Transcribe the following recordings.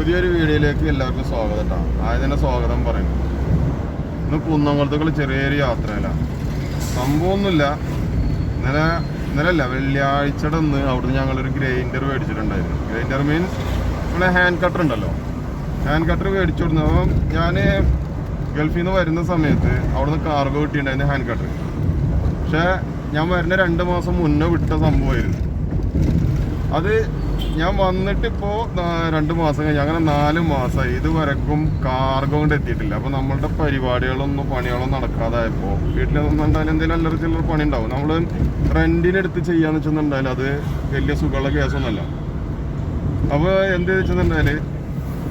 പുതിയൊരു വീഡിയോയിലേക്ക് എല്ലാവർക്കും സ്വാഗതം കേട്ടോ. ആദ്യം തന്നെ സ്വാഗതം പറയുന്നു. ഇന്ന് കുന്നംകുളത്തേക്കുള്ള ചെറിയൊരു യാത്രയിലാണ്. സംഭവമൊന്നുമില്ല. ഇന്നലെ വെള്ളിയാഴ്ചയുടെ ഒന്ന് അവിടുന്ന് ഞങ്ങളൊരു ഗ്രൈൻഡർ മേടിച്ചിട്ടുണ്ടായിരുന്നു. ഗ്രൈൻഡർ മീൻസ് നമ്മുടെ ഹാൻഡ് കട്ടർ ഉണ്ടല്ലോ, ഹാൻഡ് കട്ടർ മേടിച്ചു കൊടുത്തു. അപ്പം ഞാൻ ഗൾഫിൽ നിന്ന് വരുന്ന സമയത്ത് അവിടുന്ന് കാർഗോ കിട്ടിയിട്ടുണ്ടായിരുന്നു ഹാൻഡ് കട്ടർ. പക്ഷേ ഞാൻ വരുന്ന 2 മാസം മുന്നേ വിട്ട സംഭവമായിരുന്നു അത്. ഞാൻ വന്നിട്ടിപ്പോൾ 2 മാസം കഴിഞ്ഞ്, അങ്ങനെ 4 മാസമായി. ഇതുവരെക്കും കാർഗോ കൊണ്ട് എത്തിയിട്ടില്ല. അപ്പോൾ നമ്മളുടെ പരിപാടികളൊന്നും പണികളൊന്നും നടക്കാതായപ്പോൾ വീട്ടിലൊന്നും ഉണ്ടായാലും എന്തെങ്കിലും അല്ലറ ചില്ലറ പണി ഉണ്ടാവും. നമ്മൾ റെൻറ്റിനെടുത്ത് ചെയ്യാന്ന് വെച്ചെന്നുണ്ടായാലും അത് വലിയ സുഖമുള്ള കേസൊന്നുമല്ല. അപ്പോൾ എന്ത് വെച്ചെന്നുണ്ടായാൽ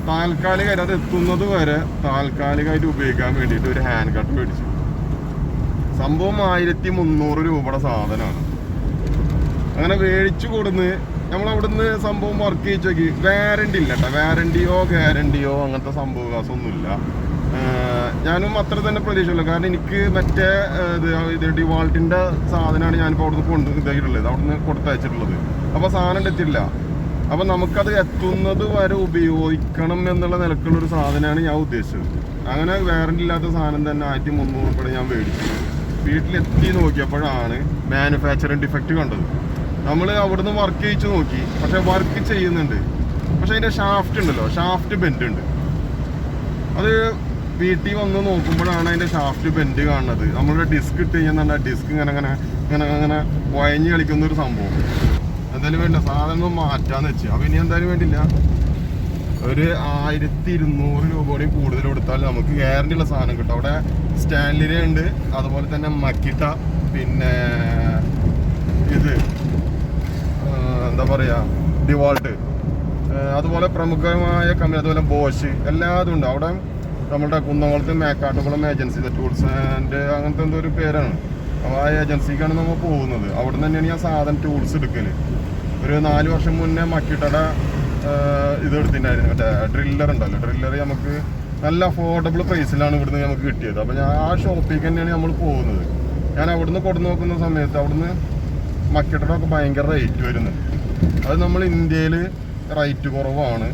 താൽക്കാലികമായിട്ട് അത് എത്തുന്നത് വരെ താൽക്കാലികമായിട്ട് ഉപയോഗിക്കാൻ വേണ്ടിയിട്ട് ഒരു ഹാൻഡ് കട്ടർ മേടിച്ചു. സംഭവം 1300 രൂപയുടെ സാധനമാണ്. അങ്ങനെ മേടിച്ചു കൊടുന്ന് നമ്മളവിടുന്ന് സംഭവം വർക്ക് ചെയ്ത് നോക്കി. വാറണ്ടി ഇല്ല കേട്ടോ, വാറണ്ടിയോ ഗ്യാരണ്ടിയോ അങ്ങനത്തെ സംഭവമൊന്നുമില്ല. ഞാനും അത്ര തന്നെ പ്രതീക്ഷയില്ല. കാരണം എനിക്ക് മറ്റേ ഇത് ഡിവാൾട്ടിൻ്റെ സാധനമാണ് ഞാനിപ്പോൾ അവിടുന്ന് ഇതായിട്ടുള്ളത്, അവിടുന്ന് കൊടുത്തയച്ചിട്ടുള്ളത്. അപ്പോൾ സാധനം എത്തിയില്ല. അപ്പോൾ നമുക്കത് എത്തുന്നത് വരെ ഉപയോഗിക്കണം എന്നുള്ള നിലക്കുള്ളൊരു സാധനമാണ് ഞാൻ ഉദ്ദേശിച്ചത്. അങ്ങനെ വാറണ്ടി ഇല്ലാത്ത സാധനം തന്നെ 1300 രൂപയുടെ ഞാൻ മേടിച്ചു. വീട്ടിലെത്തി നോക്കിയപ്പോഴാണ് മാനുഫാക്ചറിങ് ഡിഫക്റ്റ് കണ്ടത്. നമ്മൾ അവിടുന്ന് വർക്ക് ചെയ്യിച്ച് നോക്കി, പക്ഷെ വർക്ക് ചെയ്യുന്നുണ്ട്. പക്ഷെ അതിൻ്റെ ഷാഫ്റ്റ് ഉണ്ടല്ലോ, ഷാഫ്റ്റ് ബെൻഡ് ഉണ്ട്. അത് വീട്ടിൽ വന്ന് നോക്കുമ്പോഴാണ് അതിൻ്റെ ഷാഫ്റ്റ് ബെൻഡ് കാണുന്നത്. നമ്മളുടെ ഡിസ്ക് ഇട്ട് കഴിഞ്ഞാൽ ഡിസ്ക് ഇങ്ങനെ വയഞ്ഞ് കളിക്കുന്നൊരു സംഭവം. എന്തായാലും വേണ്ട, സാധനം മാറ്റാന്ന് വെച്ച്. അപ്പം ഇനി എന്തായാലും വേണ്ടില്ല, ഒരു 1200 രൂപ കൂടി കൂടുതൽ കൊടുത്താൽ നമുക്ക് ഗ്യാരണ്ടി ഉള്ള സാധനം കിട്ടും. അവിടെ സ്റ്റാൻലിനെ ഉണ്ട്, അതുപോലെ തന്നെ മക്കിട്ട, പിന്നെ ഇത് എന്താ പറയുക ഡിവാൾട്ട്, അതുപോലെ പ്രമുഖമായ കമ്പനി, അതുപോലെ ബോഷ്, എല്ലാതും ഉണ്ട് അവിടെ. നമ്മുടെ കുന്നംകുളത്ത് മേക്കാട്ടുകുളം ഏജൻസി ടൂൾസ് ആൻഡ് അങ്ങനത്തെ എന്തോ ഒരു പേരാണ്. അപ്പോൾ ആ ഏജൻസിക്കാണ് നമ്മൾ പോകുന്നത്. അവിടെ നിന്ന് തന്നെയാണ് ഞാൻ സാധനം ടൂൾസ് എടുക്കൽ. ഒരു 4 വർഷം മുന്നേ മക്കിട്ടയുടെ ഇത് എടുത്തിട്ടുണ്ടായിരുന്നു, മറ്റേ ഡ്രില്ലർ ഉണ്ടല്ലോ. ഡ്രില്ലർ നമുക്ക് നല്ല അഫോർഡബിൾ പ്രൈസിലാണ് ഇവിടുന്ന് നമുക്ക് കിട്ടിയത്. അപ്പോൾ ഞാൻ ആ ഷോപ്പിലേക്ക് തന്നെയാണ് നമ്മൾ പോകുന്നത്. ഞാൻ അവിടുന്ന് കൊടുന്ന് നോക്കുന്ന സമയത്ത് അവിടുന്ന് മക്കിട്ടയുടെ ഒക്കെ ഭയങ്കര റേറ്റ് വരുന്നുണ്ട്. അത് നമ്മൾ ഇന്ത്യയിൽ റേറ്റ് കുറവാണ്.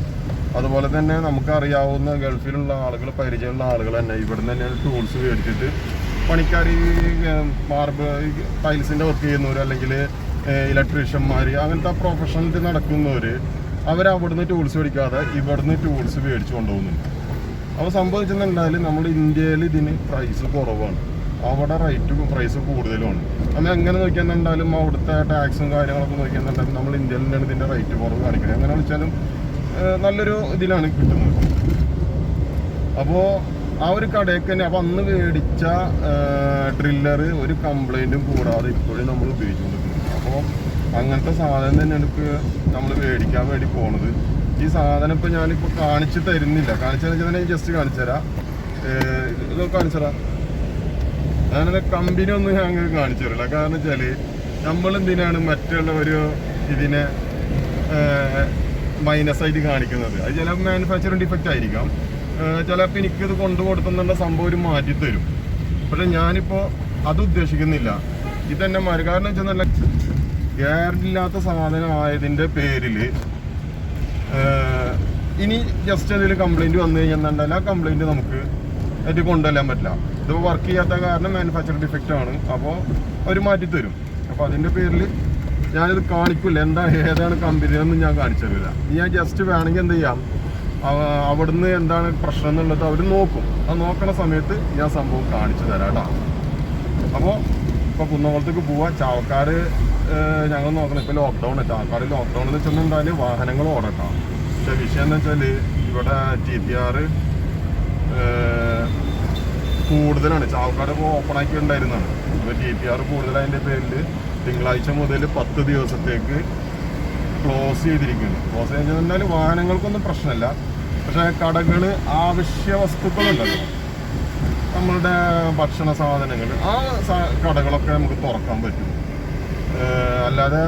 അതുപോലെ തന്നെ നമുക്കറിയാവുന്ന ഗൾഫിലുള്ള ആളുകൾ, പരിചയമുള്ള ആളുകൾ തന്നെ ഇവിടുന്ന് തന്നെ ടൂൾസ് മേടിച്ചിട്ട് പണിക്കാർ, മാർബിൾ ടൈൽസിൻ്റെ വർക്ക് ചെയ്യുന്നവർ, അല്ലെങ്കിൽ ഇലക്ട്രീഷ്യന്മാർ, അങ്ങനത്തെ പ്രൊഫഷണൽ നടക്കുന്നവർ, അവരവിടുന്ന് ടൂൾസ് മേടിക്കാതെ ഇവിടുന്ന് ടൂൾസ് മേടിച്ച് കൊണ്ടുപോകുന്നുണ്ട്. അപ്പോൾ സംഭവിച്ചെന്നുണ്ടായാൽ നമ്മുടെ ഇന്ത്യയിൽ ഇതിന് പ്രൈസ് കുറവാണ്, അവിടെ പ്രൈസ് കൂടുതലുമാണ്. നമ്മൾ എങ്ങനെ നോക്കിയെന്നുണ്ടായാലും അവിടുത്തെ ടാക്സും കാര്യങ്ങളൊക്കെ നോക്കിയെന്നുണ്ടായാലും നമ്മൾ ഇന്ത്യയിൽ തന്നെയാണ് ഇതിൻ്റെ റേറ്റ് കുറവ് കാണിക്കുന്നത്. എങ്ങനെ വെച്ചാലും നല്ലൊരു ഇതിലാണ് കിട്ടുന്നത്. അപ്പോൾ ആ ഒരു കടയൊക്കെ തന്നെ. അപ്പോൾ അന്ന് മേടിച്ച ഡ്രില്ലർ ഒരു കംപ്ലൈൻറ്റും കൂടാതെ ഇപ്പോഴും നമ്മൾ ഉപയോഗിച്ചുകൊണ്ടിരിക്കുന്നത്. അപ്പോൾ അങ്ങനത്തെ സാധനം തന്നെയാണ് ഇപ്പോൾ നമ്മൾ മേടിക്കാൻ വേണ്ടി പോണത്. ഈ സാധനം ഇപ്പോൾ ഞാനിപ്പോൾ കാണിച്ച് തരുന്നില്ല. കാണിച്ചതെന്ന് വെച്ചാൽ ഞാൻ ജസ്റ്റ് കാണിച്ചു തരാം. ഇതൊക്കെ കാണിച്ചു തരാം. ഞാനത് കമ്പനി ഒന്നും ഞാൻ അങ്ങനെ കാണിച്ചു തരില്ല. കാരണം വെച്ചാൽ നമ്മളെന്തിനാണ് മറ്റുള്ള ഒരു ഇതിനെ മൈനസായിട്ട് കാണിക്കുന്നത്? അത് ചില മാനുഫാക്ചറിങ് ഡിഫക്റ്റ് ആയിരിക്കാം. ചിലപ്പോൾ എനിക്കിത് കൊണ്ടു കൊടുത്തുന്നുള്ള സംഭവം ഒരു മാറ്റി തരും. പക്ഷെ ഞാനിപ്പോൾ അത് ഉദ്ദേശിക്കുന്നില്ല. ഇതെന്നെ മാറി. കാരണം വെച്ചാൽ നല്ല ഗ്യാരണ്ടി ഇല്ലാത്ത സാധനം ആയതിൻ്റെ പേരിൽ ഇനി ജസ്റ്റ് എന്തെങ്കിലും കംപ്ലൈൻറ്റ് വന്നു കഴിഞ്ഞാൽ ആ കംപ്ലൈൻറ്റ് നമുക്ക് അത് കൊണ്ടുവരാൻ പറ്റില്ല. ഇതിപ്പോൾ വർക്ക് ചെയ്യാത്ത കാരണം മാനുഫാക്ചർ ഡിഫക്റ്റ് ആണ്. അപ്പോൾ അവർ മാറ്റി തരും. അപ്പോൾ അതിൻ്റെ പേരിൽ ഞാനിത് കാണിക്കില്ല. ഏതാണ് കമ്പനി എന്നൊന്നും ഞാൻ കാണിച്ചു തരില്ല. ഞാൻ ജസ്റ്റ് വേണമെങ്കിൽ എന്ത് ചെയ്യാം, അവിടുന്ന് എന്താണ് പ്രശ്നം എന്നുള്ളത് അവർ നോക്കും. അത് നോക്കണ സമയത്ത് ഞാൻ സംഭവം കാണിച്ചു തരാം കേട്ടോ. അപ്പോൾ ഇപ്പോൾ കുന്നംകുളത്തേക്ക് പോവാം. ചാവക്കാട് ഞങ്ങൾ നോക്കണം. ഇപ്പോൾ ലോക്ക്ഡൗൺ, ചാവക്കാട് ലോക്ക്ഡൗൺ എന്ന് വെച്ചിട്ടുണ്ടെങ്കിൽ വാഹനങ്ങൾ ഓടട്ടോ. പക്ഷേ വിഷയം എന്ന് വെച്ചാൽ ഇവിടെ TPR കൂടുതലാണ്. ചാവക്കാട് ഇപ്പോൾ ഓപ്പൺ ആക്കി ഉണ്ടായിരുന്നതാണ്. ഇപ്പോൾ TPR കൂടുതലതിൻ്റെ പേരിൽ തിങ്കളാഴ്ച മുതൽ 10 ദിവസത്തേക്ക് ക്ലോസ് ചെയ്തിരിക്കുന്നു. ക്ലോസ് ചെയ്തിട്ടുണ്ടെങ്കിൽ വാഹനങ്ങൾക്കൊന്നും പ്രശ്നമില്ല. പക്ഷേ കടകൾ, ആവശ്യ വസ്തുക്കളുണ്ടല്ലോ, നമ്മളുടെ ഭക്ഷണ സാധനങ്ങൾ, ആ കടകളൊക്കെ നമുക്ക് തുറക്കാൻ പറ്റും. അല്ലാതെ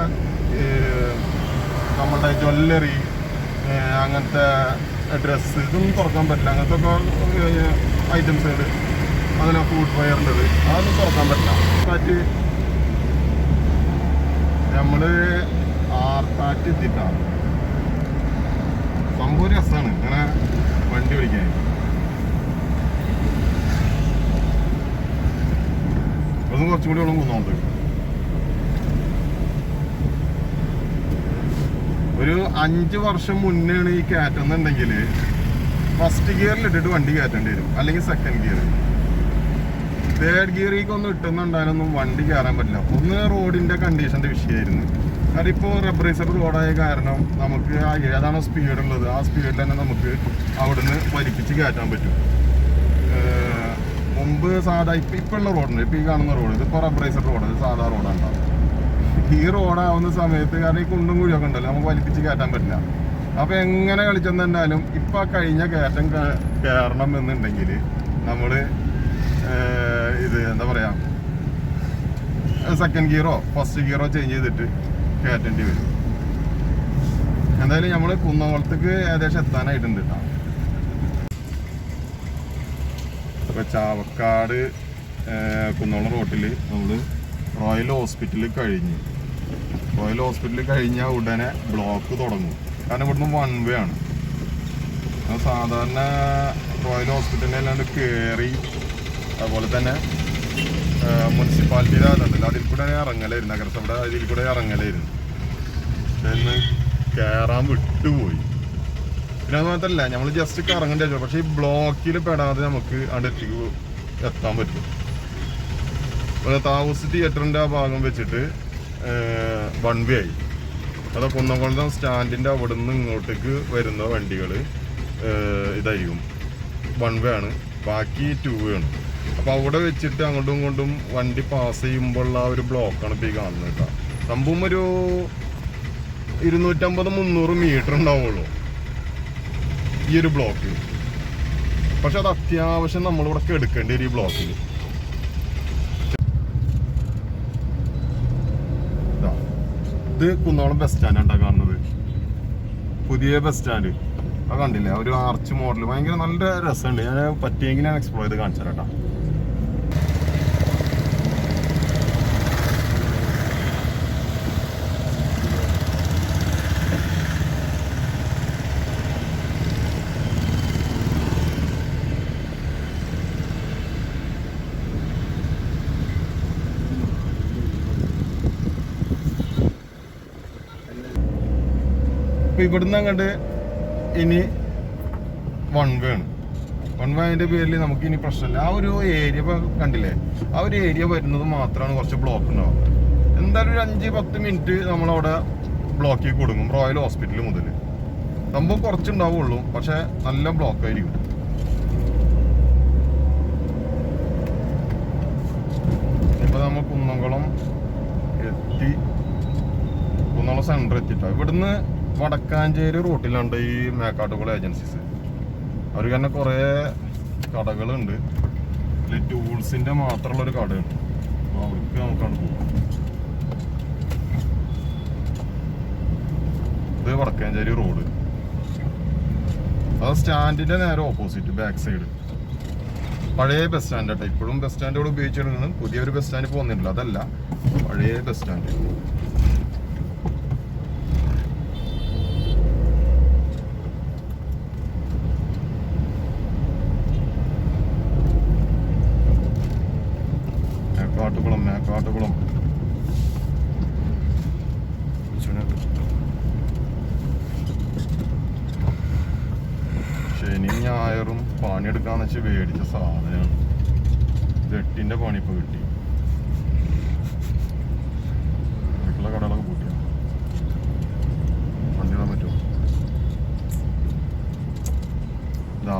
നമ്മളുടെ ജ്വല്ലറി, അങ്ങനത്തെ ഡ്രസ്സ്, ഇതൊന്നും തുറക്കാൻ പറ്റില്ല. അങ്ങനത്തെ ഒക്കെ ഐറ്റംസുകൾ, അങ്ങനെ ഫുഡ് വെയറിൻ്റെത്, അതൊന്നും തുറക്കാൻ പറ്റില്ല. മറ്റ് നമ്മൾ ആർത്താറ്റ് എത്തിയിട്ടാണ് സംഭവം രസമാണ്. ഇങ്ങനെ കുറച്ചും കൂടി ഉള്ള കുന്നോണ്ട്. ഒരു 5 വർഷം മുന്നെയാണ് ഈ കയറ്റുന്നുണ്ടെങ്കിൽ ഫസ്റ്റ് ഗിയറിലിട്ടിട്ട് വണ്ടി കയറ്റേണ്ടി വരും, അല്ലെങ്കിൽ സെക്കൻഡ് ഗിയർ. തേർഡ് ഗിയറിലേക്ക് ഒന്നും ഇട്ടുന്നുണ്ടായാലൊന്നും വണ്ടി കയറാൻ പറ്റില്ല. ഒന്ന് റോഡിന്റെ കണ്ടീഷന്റെ വിഷയമായിരുന്നു. കാരണം ഇപ്പോൾ റബ്ബറൈസർ റോഡായ കാരണം നമുക്ക് ഏതാണോ സ്പീഡ് ഉള്ളത് ആ സ്പീഡിൽ തന്നെ നമുക്ക് അവിടുന്ന് വലിപ്പിച്ച് കയറ്റാൻ പറ്റും. മുമ്പ് സാധാ ഇപ്പം ഉള്ള റോഡുണ്ട്, ഇപ്പം ഈ കാണുന്ന റോഡ് ഇതിപ്പോൾ റബ്ബറൈസർ റോഡ്, ഇത് സാധാ റോഡാണ്. ഈ റോഡാവുന്ന സമയത്ത് കാരണം ഈ കുണ്ടും കുഴിയൊക്കെ ഉണ്ടല്ലോ, നമുക്ക് വലിപ്പിച്ച് കയറ്റാൻ പറ്റില്ല. അപ്പോൾ എങ്ങനെ കളിച്ചെന്നുണ്ടാലും ഇപ്പം കഴിഞ്ഞ കയറ്റം കയറണം എന്നുണ്ടെങ്കിൽ നമ്മൾ ഇത് എന്താ പറയുക, സെക്കൻഡ് ഗിയറോ ഫസ്റ്റ് ഗിയറോ ചേഞ്ച് ചെയ്തിട്ട് കയറ്റേണ്ടി വരും. എന്തായാലും നമ്മൾ കുന്നംകുളത്തേക്ക് ഏകദേശം എത്താനായിട്ടുണ്ട് കേട്ടോ. അപ്പോൾ ചാവക്കാട് കുന്നംകുളം റോട്ടിൽ നമ്മൾ റോയൽ ഹോസ്പിറ്റലിൽ കഴിഞ്ഞാൽ ഉടനെ ബ്ലോക്ക് തുടങ്ങും. കാരണം ഇവിടുന്ന് 1 വേ ആണ്. സാധാരണ റോയൽ ഹോസ്പിറ്റലിൽ അല്ലാണ്ട് കയറി അതുപോലെ തന്നെ മുനിസിപ്പാലിറ്റിയുടെ അതുണ്ടല്ലോ അതിൽ കൂടെ ഇറങ്ങലായിരുന്നു, നഗരസഭയുടെ അതിൽ കൂടെ ഇറങ്ങലായിരുന്നു. എന്ന് കയറാൻ വിട്ടുപോയി. പിന്നെ അത് മാത്രമല്ല നമ്മൾ ജസ്റ്റ് കറങ്ങേണ്ടി വെച്ചോ, പക്ഷേ ഈ ബ്ലോക്കിൽ പെടാതെ നമുക്ക് അടുത്തേക്ക് എത്താൻ പറ്റും. താവൂസ് തിയേറ്ററിൻ്റെ ആ ഭാഗം വെച്ചിട്ട് 1 വേ ആയി. അത് കുന്നംകുളം സ്റ്റാൻഡിൻ്റെ അവിടെ നിന്ന് ഇങ്ങോട്ടേക്ക് വരുന്ന വണ്ടികൾ ഇതായിരിക്കും 1 വേ ആണ്, ബാക്കി 2 വേ ആണ്. അപ്പോൾ അവിടെ വെച്ചിട്ട് അങ്ങോട്ടും ഇങ്ങോട്ടും വണ്ടി പാസ് ചെയ്യുമ്പോഴുള്ള ആ ഒരു ബ്ലോക്കാണ് ഇപ്പോൾ ഈ കാണുന്നത് കേട്ടോ. സംഭവം ഒരു 250-300 മീറ്റർ ഉണ്ടാവുള്ളൂ ഈ ഒരു ബ്ലോക്ക്. പക്ഷെ അത് അത്യാവശ്യം നമ്മളിവിടെ എടുക്കേണ്ടി വരും ഈ ബ്ലോക്കിൽ. ഇത് കുന്നോളം ബസ് സ്റ്റാൻഡാണ് കാണുന്നത്, പുതിയ ബസ് സ്റ്റാൻഡ്. അത് കണ്ടില്ലേ, ഒരു ആർച്ച് മോഡൽ ഭയങ്കര നല്ല രസമുണ്ട്. ഞാൻ പറ്റിയെങ്കിൽ ഞാൻ എക്സ്പ്ലോർ ചെയ്ത് കാണിച്ചു തരാം കേട്ടോ. ഇവിടുന്ന് അങ്ങോട്ട് ഇനി 1 വേ ആണ്. 1 വേ അതിൻ്റെ പേരിൽ നമുക്ക് ഇനി പ്രശ്നമില്ല. ആ ഒരു ഏരിയ ഇപ്പോൾ കണ്ടില്ലേ, ആ ഒരു ഏരിയ വരുന്നത് മാത്രമാണ് കുറച്ച് ബ്ലോക്ക് ഉണ്ടാവും. എന്തായാലും ഒരു 5-10 മിനിറ്റ് നമ്മളവിടെ ബ്ലോക്കിൽ കൊടുക്കും. റോയൽ ഹോസ്പിറ്റൽ മുതൽ സംഭവം കുറച്ചുണ്ടാവുള്ളൂ, പക്ഷെ നല്ല ബ്ലോക്ക് ആയിരിക്കും. ഇപ്പോൾ നമ്മൾ കുന്നംകുളം സെൻറ്റർ എത്തിയിട്ടാണ്. ഇവിടുന്ന് വടക്കാഞ്ചേരി റൂട്ടിലുണ്ട് ഈ മേക്കാട്ടുകുളം ഏജൻസീസ്. അവർക്ക് തന്നെ കുറേ കടകളുണ്ട്. ഇതിൽ ടൂൾസിൻ്റെ മാത്രമുള്ളൊരു കടയുണ്ട്. അപ്പോൾ അവർക്ക് നമുക്കവിടെ പോകും. ഇത് വടക്കാഞ്ചേരി റോഡ്, അത് സ്റ്റാൻഡിൻ്റെ നേരെ ഓപ്പോസിറ്റ് ബാക്ക് സൈഡ് പഴയ ബസ് സ്റ്റാൻഡ് കേട്ടോ. ഇപ്പോഴും ബസ് സ്റ്റാൻഡ് ഇവിടെ ഉപയോഗിച്ചിട്ടുണ്ട്. പുതിയൊരു ബസ് സ്റ്റാൻഡ് പോകുന്നില്ല, അതല്ല പഴയ ബസ് സ്റ്റാൻഡ്. മേക്കാട്ടുകുളം ശനി ഞായറും പണിയെടുക്കാന്ന് വെച്ച് മേടിച്ച സാധനമാണ്. 8ന്റെ പണി ഇപ്പൊ കിട്ടി. വീട്ടിലെ കടകളൊക്കെ പൂട്ടിയ വണ്ടിയിടാൻ പറ്റുമോ? ഇതാ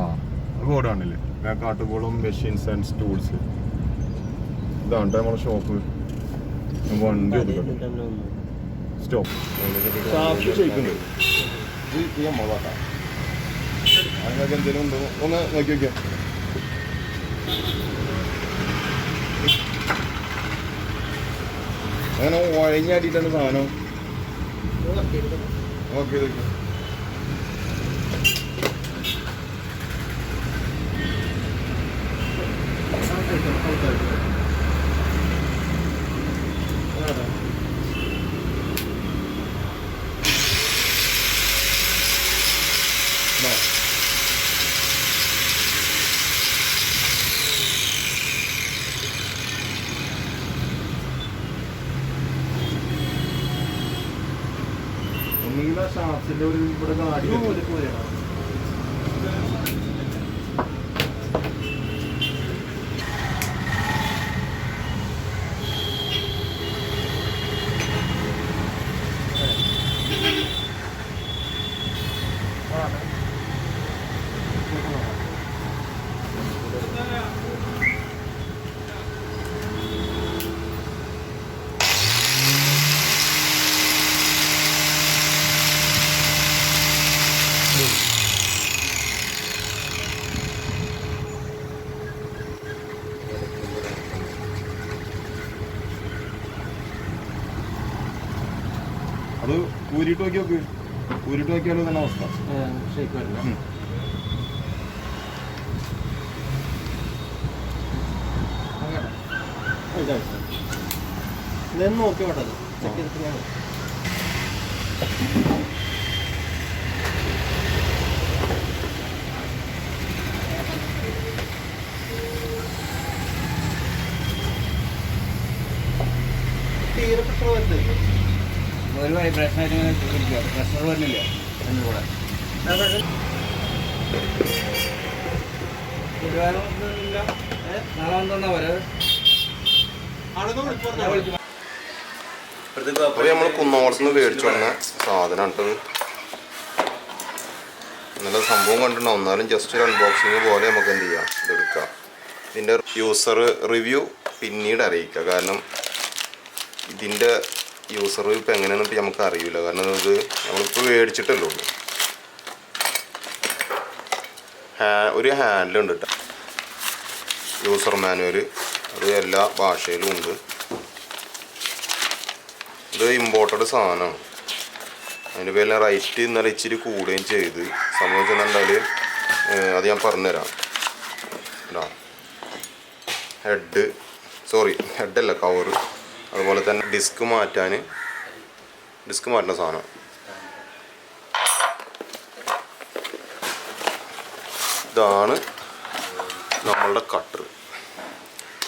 ബോർഡ് കാണില്ലേ, മേക്കാട്ടുകുളം മെഷീൻസ് ആൻഡ് ടൂൾസ്. ഇതാണ് നമ്മുടെ ഷോപ്പ്. വണ്ടി ഒതുക്കട്ടെ, സ്റ്റോപ്പ് ഷേക്കുണ്ട്. ഇത് നമ്മളാട്ടാ, അതിനൊക്കെ എന്തെങ്കിലും ഉണ്ടോ ഒന്ന് നോക്കി വയ്ക്കാം. അങ്ങനെ വഴഞ്ഞാടിയിട്ടാണ് സാധനം. ഓക്കെ അത് ഊരിട്ട് നോക്കി ഊരിട്ട് നോക്കിയാലും തന്നെ അവസ്ഥ നോക്കി വേണ്ടത് ചെക്ക് ചെയ്തിട്ട് ഞാൻ തീരെ പ്രശ്നം വരുന്നത് ഒരു വൈബ്രേഷൻ ആയിട്ട് പ്രഷർ വരുന്നില്ല എൻ്റെ കൂടെ നാളെ വന്നാ പോലെ നമ്മൾ കുന്നോളത്ത് നിന്ന് മേടിച്ചു വന്ന സാധനം കേട്ടത്. ഇന്നലെ സംഭവം കണ്ടിട്ടുണ്ടാവും. എന്നാലും ജസ്റ്റ് ഒരു അൺബോക്സിങ് പോലെ നമുക്ക് എന്ത് ചെയ്യാം, ഇതെടുക്കാം. ഇതിൻ്റെ യൂസർ റിവ്യൂ പിന്നീട് അറിയിക്കുക. കാരണം ഇതിൻ്റെ യൂസർ റിവ്യൂ ഇപ്പം എങ്ങനെയാണെന്ന് ഇപ്പം നമുക്ക് അറിയില്ല. കാരണം ഇത് നമ്മളിപ്പോൾ മേടിച്ചിട്ടല്ലോ. ഒരു ഹാൻഡിലുണ്ട് കേട്ടോ, യൂസർ മാനുവൽ. അത് എല്ലാ ഭാഷയിലും ഉണ്ട്. ഇത് ഇമ്പോർട്ടഡ് സാധനമാണ്. അതിൻ്റെ പേരിൽ റൈറ്റ് ഇന്നലെ ഇച്ചിരി കൂടുകയും ചെയ്ത്. സംഭവിച്ചെന്നുണ്ടെങ്കിൽ അത് ഞാൻ പറഞ്ഞുതരാം. ഹെഡല്ല കവറ്. അതുപോലെ തന്നെ ഡിസ്ക് മാറ്റുന്ന സാധനം. ഇതാണ് നമ്മളുടെ കട്ടർ.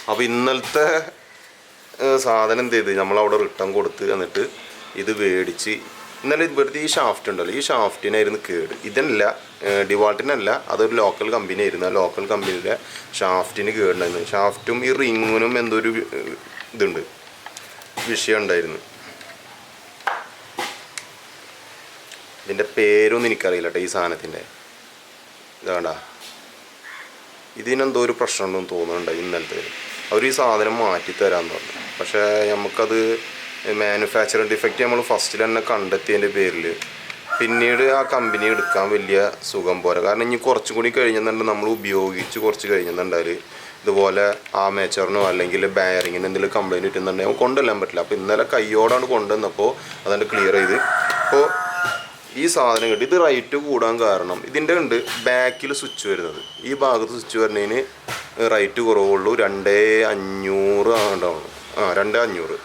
അപ്പോൾ ഇന്നലത്തെ സാധനം എന്ത് ചെയ്ത് നമ്മളവിടെ റിട്ടേൺ കൊടുത്ത് എന്നിട്ട് ഇത് മേടിച്ച് ഇന്നലെ ഇവിടുത്തെ ഈ ഷാഫ്റ്റ് ഉണ്ടല്ലോ, ഈ ഷാഫ്റ്റിനായിരുന്നു കേട്. ഇതല്ല, ഡിവാൾട്ടിനല്ല, അതൊരു ലോക്കൽ കമ്പനി ആയിരുന്നു. ആ ലോക്കൽ കമ്പനിയുടെ ഷാഫ്റ്റിന് കേടുണ്ടായിരുന്നു. ഷാഫ്റ്റും ഈ റിങ്ങിനും എന്തോ ഒരു ഇതുണ്ട്, വിഷയം ഉണ്ടായിരുന്നു. ഇതിൻ്റെ പേരൊന്നും എനിക്കറിയില്ല കേട്ടോ ഈ സാധനത്തിൻ്റെ. ഇതാണ്ടാ, ഇതിനെന്തോ ഒരു പ്രശ്നമുണ്ടെന്ന് തോന്നുന്നുണ്ട്. ഇന്നലത്തെ അവർ ഈ സാധനം മാറ്റി തരാമെന്ന് പറഞ്ഞു. പക്ഷേ നമുക്കത് മാനുഫാക്ചറിങ് ഡിഫക്റ്റ് നമ്മൾ ഫസ്റ്റിൽ തന്നെ കണ്ടെത്തിയതിൻ്റെ പേരിൽ പിന്നീട് ആ കമ്പനി എടുക്കാൻ വലിയ സുഖം പോരാ. കാരണം ഇനി കുറച്ചും കൂടി കഴിഞ്ഞെന്നുണ്ടെങ്കിൽ നമ്മൾ ഉപയോഗിച്ച് കുറച്ച് കഴിഞ്ഞെന്നുണ്ടെങ്കിൽ ഇതുപോലെ ആമേച്ചറിനോ അല്ലെങ്കിൽ ബയറിങ്ങിന് എന്തെങ്കിലും കംപ്ലൈൻറ്റ് കിട്ടുന്നുണ്ടെങ്കിൽ കൊണ്ടുവരാൻ പറ്റില്ല. അപ്പോൾ ഇന്നലെ കയ്യോടാണ് കൊണ്ടുവന്നപ്പോൾ അതുകൊണ്ട് ക്ലിയർ ചെയ്ത്. അപ്പോൾ ഈ സാധനം കിട്ടി. ഇത് റൈറ്റ് കൂടാൻ കാരണം ഇതിൻ്റെ ഉണ്ട് ബാക്കിൽ സ്വിച്ച് വരുന്നത്. ഈ ഭാഗത്ത് സ്വിച്ച് വരുന്നതിന് റൈറ്റ് കുറവുള്ളൂ. 2500 ഉണ്ടാവുള്ളൂ. 2500.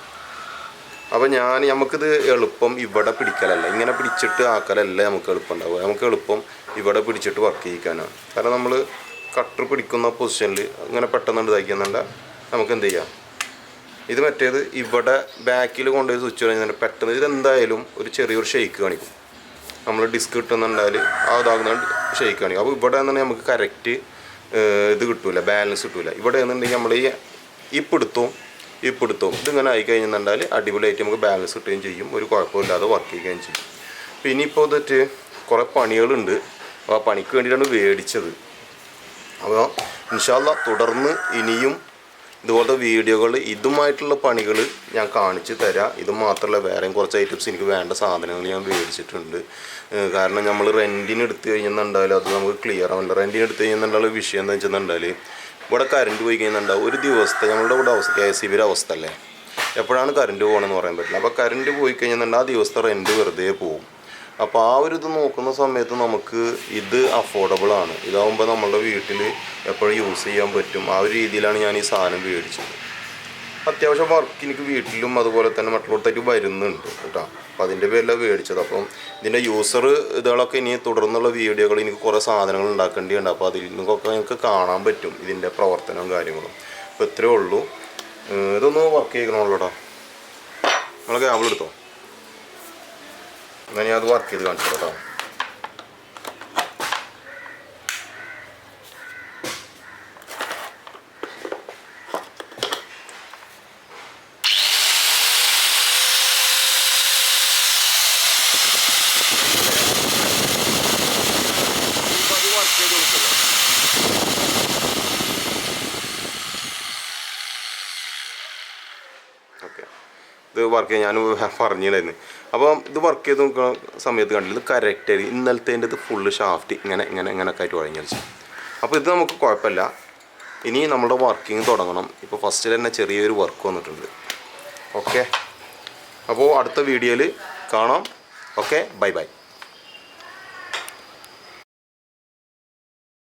അപ്പോൾ നമുക്കിത് എളുപ്പം ഇവിടെ പിടിക്കലല്ല, ഇങ്ങനെ പിടിച്ചിട്ട് ആക്കലല്ല നമുക്ക് എളുപ്പം ഉണ്ടാവുക. നമുക്ക് എളുപ്പം ഇവിടെ പിടിച്ചിട്ട് വർക്ക് ചെയ്യിക്കാനാണ്. കാരണം നമ്മൾ കട്ടർ പിടിക്കുന്ന പൊസിഷനിൽ ഇങ്ങനെ പെട്ടെന്ന് ഇതാക്കുന്നുണ്ട്. നമുക്ക് എന്ത് ചെയ്യാം, ഇത് മറ്റേത് ഇവിടെ ബാക്കിൽ കൊണ്ടുപോയി സ്വിച്ച് കഴിഞ്ഞാൽ പെട്ടെന്ന് ഇതെന്തായാലും ഒരു ചെറിയൊരു ഷെയ്ക്ക് കാണിക്കും. നമ്മൾ ഡിസ്ക് കിട്ടുന്നുണ്ടായാൽ ആ ഇതാകുന്ന ഷെയ്ക്ക് കാണിക്കും. അപ്പോൾ ഇവിടെ നിന്നുണ്ടെങ്കിൽ നമുക്ക് കറക്റ്റ് ഇത് കിട്ടൂല, ബാലൻസ് കിട്ടൂല. ഇവിടെ എന്നുണ്ടെങ്കിൽ നമ്മൾ ഈ പിടുത്തവും ഇതിങ്ങനെ ആയി കഴിഞ്ഞെന്നുണ്ടാൽ അടിപൊളിയായിട്ട് നമുക്ക് ബാലൻസ് കിട്ടുകയും ചെയ്യും. ഒരു കുഴപ്പമില്ലാതെ വർക്ക് ചെയ്യുകയും ചെയ്യും. അപ്പോൾ ഇനിയിപ്പോൾ ഇതിട്ട് കുറേ പണികളുണ്ട്. അപ്പോൾ ആ പണിക്ക് വേണ്ടിയിട്ടാണ് മേടിച്ചത്. അപ്പോൾ ഇൻഷാ അല്ലാഹ് തുടർന്ന് ഇനിയും ഇതുപോലത്തെ വീഡിയോകൾ ഇതുമായിട്ടുള്ള പണികൾ ഞാൻ കാണിച്ച് തരാം. ഇത് മാത്രമല്ല വേറെയും കുറച്ച് ഐറ്റംസ് എനിക്ക് വേണ്ട സാധനങ്ങൾ ഞാൻ മേടിച്ചിട്ടുണ്ട്. കാരണം നമ്മൾ റെൻറ്റിന് എടുത്തു കഴിഞ്ഞെന്നുണ്ടായാലും അത് നമുക്ക് ക്ലിയർ ആവില്ല. റെൻറ്റിന് എടുത്തു കഴിഞ്ഞെന്നുള്ള വിഷയം എന്ന് വെച്ചെന്നുണ്ടാൽ ഇവിടെ കറണ്ട് പോയി കഴിഞ്ഞാൽ ഒരു ദിവസത്തെ നമ്മളുടെ ഇവിടെ അവസ്ഥ KSEBിയുടെ അവസ്ഥ അല്ലേ, എപ്പോഴാണ് കറണ്ട് പോകണമെന്ന് പറയാൻ പറ്റില്ല. അപ്പോൾ കറണ്ട് പോയി കഴിഞ്ഞാൽ ആ ദിവസത്തെ റെൻറ്റ് വെറുതെ പോകും. അപ്പോൾ ആ ഒരു ഇത് നോക്കുന്ന സമയത്ത് നമുക്ക് ഇത് അഫോർഡബിളാണ്. ഇതാകുമ്പോൾ നമ്മളുടെ വീട്ടിൽ എപ്പോഴും യൂസ് ചെയ്യാൻ പറ്റും. ആ ഒരു രീതിയിലാണ് ഞാൻ ഈ സാധനം മേടിച്ചത്. അത്യാവശ്യം വർക്ക് എനിക്ക് വീട്ടിലും അതുപോലെ തന്നെ മറ്റുള്ളവർക്ക് വരുന്നുണ്ട് കേട്ടോ. അപ്പോൾ അതിൻ്റെ പേരിലാണ് മേടിച്ചത്. അപ്പം ഇതിൻ്റെ യൂസർ ഇതുകളൊക്കെ ഇനി തുടർന്നുള്ള വീഡിയോകൾ എനിക്ക് കുറേ സാധനങ്ങൾ ഉണ്ടാക്കേണ്ടിയുണ്ട്. അപ്പോൾ അതിൽ നിന്നൊക്കെ നിങ്ങൾക്ക് കാണാൻ പറ്റും ഇതിൻ്റെ പ്രവർത്തനവും കാര്യങ്ങളും. അപ്പോൾ ഇത്രയേ ഉള്ളൂ. ഇതൊന്ന് വർക്ക് ചെയ്യണമല്ലോ കേട്ടോ. നമ്മൾ കേബിൾ എടുത്തോ. എന്നാൽ ഞാൻ അത് വർക്ക് ചെയ്ത് കാണിച്ചു കേട്ടോ. ഓക്കെ, ഇത് വർക്ക് ചെയ്യാൻ ഞാൻ പറഞ്ഞിട്ടുണ്ടായിരുന്നു. അപ്പോൾ ഇത് വർക്ക് ചെയ്ത് നോക്കുന്ന സമയത്ത് കണ്ടില്ല, ഇത് കറക്റ്റായി ഇന്നലത്തേൻ്റെ ഇത് ഫുള്ള് ഷാഫ്റ്റ് ഇങ്ങനെയൊക്കെ ആയിട്ട് വഴങ്ങിച്ചു. അപ്പോൾ ഇത് നമുക്ക് കുഴപ്പമില്ല. ഇനി നമ്മുടെ വർക്കിംഗ് തുടങ്ങണം. ഇപ്പോൾ ഫസ്റ്റിൽ തന്നെ ചെറിയൊരു വർക്ക് വന്നിട്ടുണ്ട്. ഓക്കെ, അപ്പോൾ അടുത്ത വീഡിയോയിൽ കാണാം. Okay, bye bye.